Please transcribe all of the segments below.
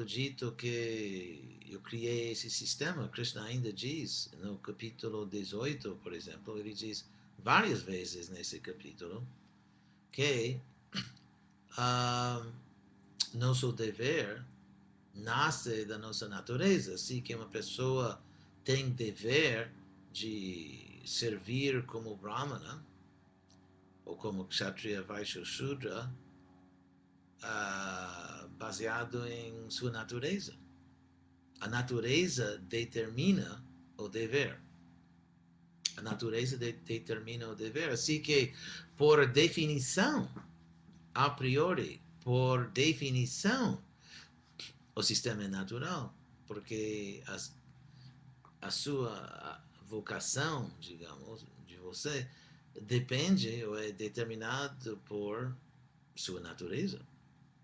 dito que eu criei esse sistema. Krishna ainda diz, no capítulo 18, por exemplo, ele diz várias vezes nesse capítulo que nosso dever nasce da nossa natureza. Assim que uma pessoa tem dever de servir como Brahmana, ou como Kshatriya, Vaishya, Shudra, baseado em sua natureza. A natureza determina o dever. A natureza determina o dever. Assim que, por definição, a priori, por definição, o sistema é natural, porque a sua vocação, digamos, de você, depende ou é determinado por sua natureza.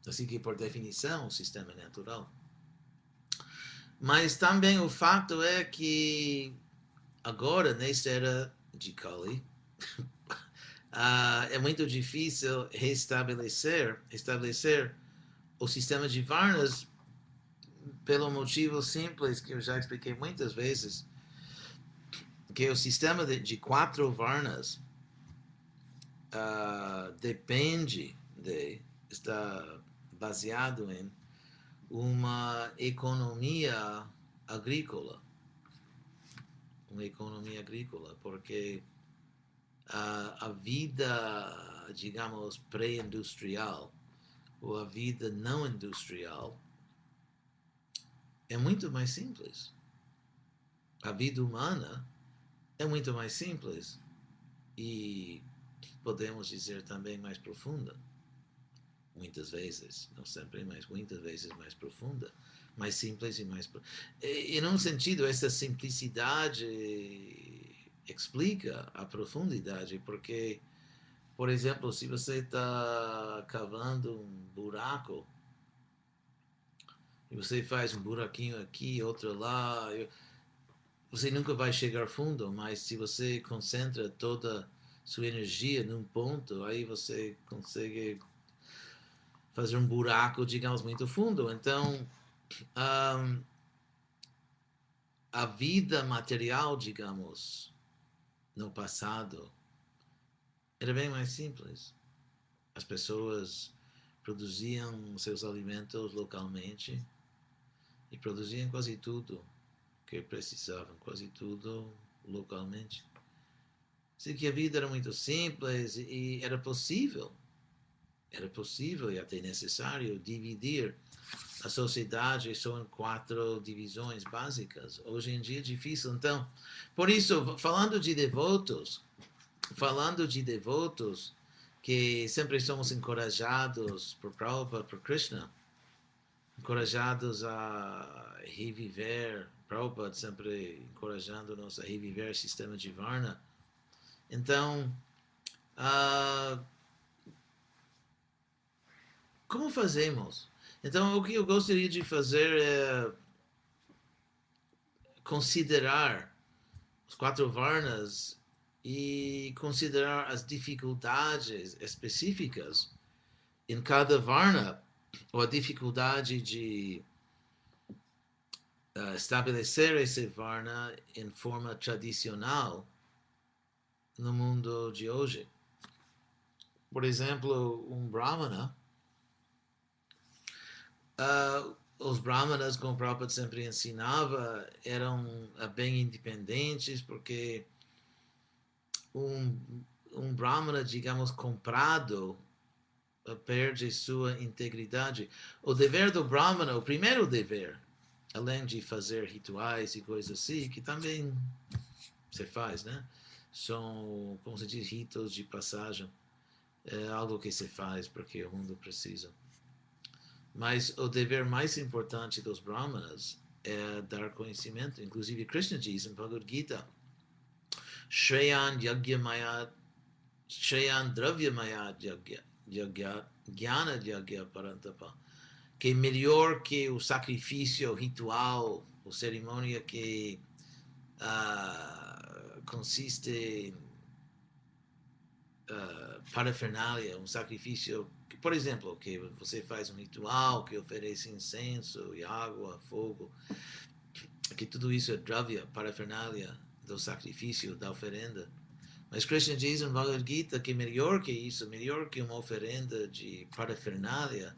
Assim que, por definição, o sistema é natural. Mas também o fato é que agora, nessa era de Kali, é muito difícil restabelecer o sistema de Varnas pelo motivo simples que eu já expliquei muitas vezes, que o sistema de 4 Varnas está baseado em uma economia agrícola. Uma economia agrícola, porque a vida, digamos, pré-industrial, ou a vida não industrial, é muito mais simples. A vida humana é muito mais simples e, podemos dizer, também mais profunda. Muitas vezes, não sempre, mas muitas vezes mais profunda, mais simples e mais... E num sentido, essa simplicidade explica a profundidade, porque, por exemplo, se você está cavando um buraco, e você faz um buraquinho aqui, outro lá, você nunca vai chegar fundo, mas se você concentra toda sua energia num ponto, aí você consegue fazer um buraco, digamos, muito fundo. Então, a vida material, digamos, no passado, era bem mais simples. As pessoas produziam seus alimentos localmente e produziam quase tudo que precisavam, quase tudo localmente. Assim que a vida era muito simples e era possível e até necessário dividir a sociedade só em 4 divisões básicas. Hoje em dia é difícil. Então, por isso, falando de devotos, que sempre somos encorajados por Prabhupada, por Krishna, encorajados a reviver, Prabhupada sempre encorajando-nos a reviver o sistema de Varna. Então, como fazemos? Então, o que eu gostaria de fazer é considerar os 4 Varnas e considerar as dificuldades específicas em cada Varna, ou a dificuldade de estabelecer esse Varna em forma tradicional no mundo de hoje. Por exemplo, um Brahmana, os Brahmanas, como o Prabhupada sempre ensinava, eram bem independentes, porque um Brahmana, digamos, comprado, perde sua integridade. O dever do Brahmana, o primeiro dever, além de fazer rituais e coisas assim, que também se faz, né? São, como se diz, ritos de passagem. É algo que se faz porque o mundo precisa. Mas o dever mais importante dos Brahmanas é dar conhecimento. Inclusive, Krishna diz em Bhagavad Gita, Shreyan Yagyamayat, Shreyan Dravyamayat Yagya, Jnana Yagya Parantapa, que é melhor que o sacrifício, o ritual, a cerimônia que consiste parafernália, um sacrifício, por exemplo, que você faz um ritual que oferece incenso e água, fogo, que tudo isso é dravya, parafernália do sacrifício, da oferenda. Mas Krishna diz no Bhagavad Gita que melhor que isso, melhor que uma oferenda de parafernália,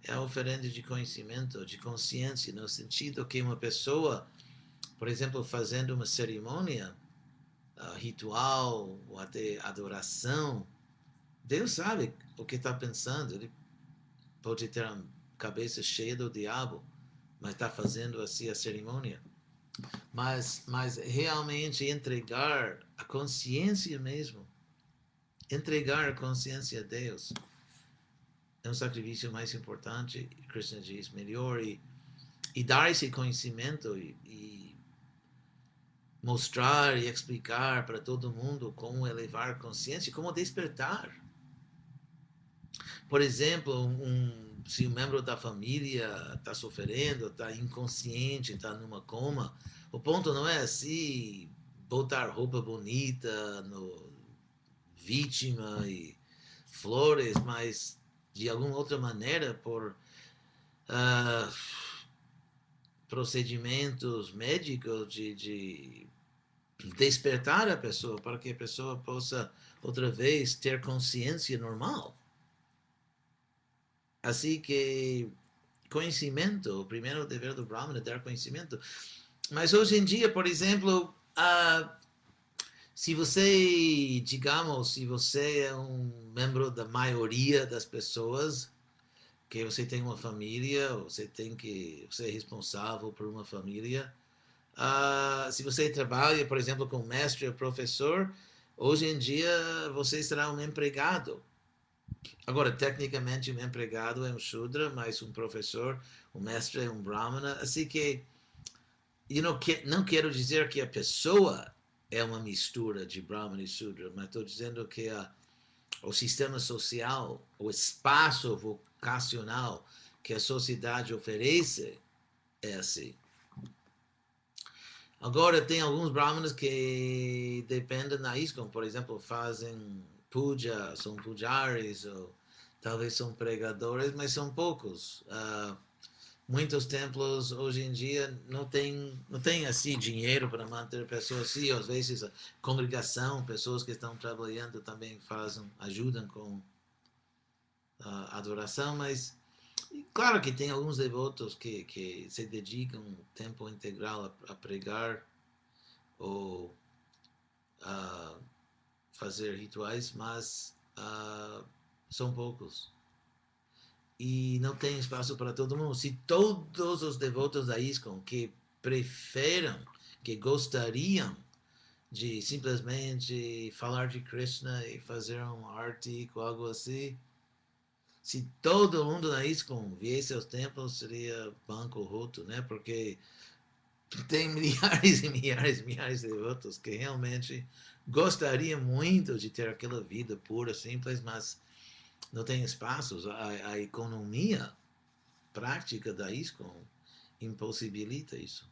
é a oferenda de conhecimento, de consciência, no sentido que uma pessoa, por exemplo, fazendo uma cerimônia, ritual, ou até adoração, Deus sabe o que está pensando. Ele pode ter a cabeça cheia do diabo, mas está fazendo assim a cerimônia. Mas realmente entregar a consciência mesmo, entregar a consciência a Deus, é um sacrifício mais importante, Krishna diz, melhor, e dar esse conhecimento e mostrar e explicar para todo mundo como elevar a consciência, como despertar. Por exemplo, se um membro da família está sofrendo, está inconsciente, está numa coma, o ponto não é assim botar roupa bonita no vítima e flores, mas de alguma outra maneira por uh, procedimentos médicos de despertar a pessoa para que a pessoa possa outra vez ter consciência normal. Assim que conhecimento, o primeiro dever do Brahmana é dar conhecimento. Mas hoje em dia, por exemplo, se você, digamos, se você é um membro da maioria das pessoas, que você tem uma família, você é responsável por uma família, se você trabalha, por exemplo, com mestre ou professor, hoje em dia você será um empregado. Agora, tecnicamente, um empregado é um Shudra, mas um professor, um mestre é um Brahmana. Assim que, não quero dizer que a pessoa é uma mistura de Brahmana e Shudra, mas estou dizendo que o sistema social, o espaço vocacional que a sociedade oferece é assim. Agora, tem alguns brahmanas que dependem da ISKCON, por exemplo, fazem puja, são pujaris, ou talvez são pregadores, mas são poucos. Muitos templos hoje em dia não tem assim dinheiro para manter pessoas assim, às vezes a congregação, pessoas que estão trabalhando também ajudam com a adoração, mas claro que tem alguns devotos que se dedicam tempo integral a pregar ou a fazer rituais, mas são poucos. E não tem espaço para todo mundo. Se todos os devotos da ISKCON que preferam, que gostariam de simplesmente falar de Krishna e fazer um artigo, algo assim, se todo mundo na ISKCON viesse aos templos, seria banco roto, né? Porque tem milhares e milhares e milhares de devotos que realmente gostariam muito de ter aquela vida pura, simples, mas não tem espaços. A economia prática da ISKCON impossibilita isso.